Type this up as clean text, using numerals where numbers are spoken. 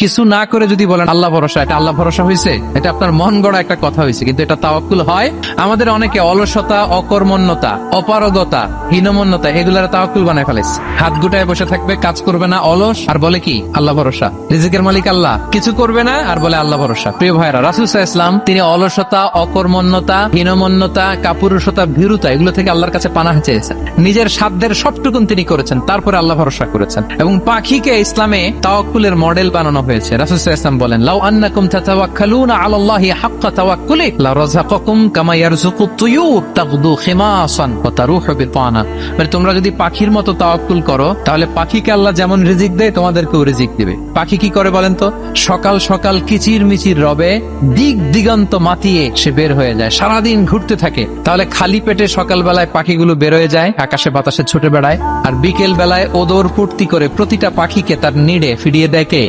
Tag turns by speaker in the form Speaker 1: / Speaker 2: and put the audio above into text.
Speaker 1: কিছু না করে যদি বলেন আল্লাহ ভরসা, এটা আল্লাহ ভরসা হয়েছে? এটা আপনার মন গড়া একটা কথা হয়েছে, কিন্তু এটা তাওয়াক্কুল হয়? আমাদের অনেকে অলসতা, অকর্মণ্যতা, অপারগতা, হীনমন্যতা এগুলার তাওয়াক্কুল বানায় ফেলেছে। হাত গুটায় বসে থাকবে, কাজ করবে না, অলস, আর বলে কি আল্লাহ ভরসা। রিজিকের মালিক আল্লাহ, কিছু করবে না আর বলে আল্লাহ ভরসা। প্রিয় ভাইরা, রাসূল সাল্লাল্লাহু আলাইহি ওয়াসাল্লাম তিনি অলসতা, অকর্মণ্যতা, হীনমন্যতা, কাপুরুষতা, ভীরুতা এগুলো থেকে আল্লাহর কাছে পানাহ চেয়েছেন। নিজের সাধ্যের সবটুকুন তিনি করেছেন, তারপরে আল্লাহ ভরসা করেছেন। এবং পাখিকে ইসলামে তাওয়াক্কুলের মডেল বানানো হয়েছে। রাসূল সাল্লাল্লাহু আলাইহি ওয়াসাল্লাম বলেন, লাউ আন্নাকুম তাতাওয়াক্কালুনা আলাল্লাহি হাক্কা তাওয়াক্কুলি লারাযাকাকুম কামা ইয়ারযুকুত তুয়ুর তাগদু খিমাসান ওয়া তারুহু বিতানা। মানে তোমরা যদি পাখির মতো তাওয়াক্কুল করো, তাহলে পাখিকে আল্লাহ যেমন রিজিক দেয় তোমাদেরকেও রিজিক দিবে। পাখি কি করে বলেন তো? সকাল সকাল কিচির মিচির রবে দিক দিগন্ত মাতিয়ে সে বের হয়ে যায়, সারাদিন ঘুরতে থাকে। তাহলে খালি পেটে সকাল বেলায় পাখিগুলো বের হয়ে যায়, আকাশে বাতাসে ছুটে বেড়ায়, আর বিকেল বেলায় ওদর ফুর্তি করে প্রতিটা পাখিকে তার নিড়ে ফিরিয়ে দেয় কে?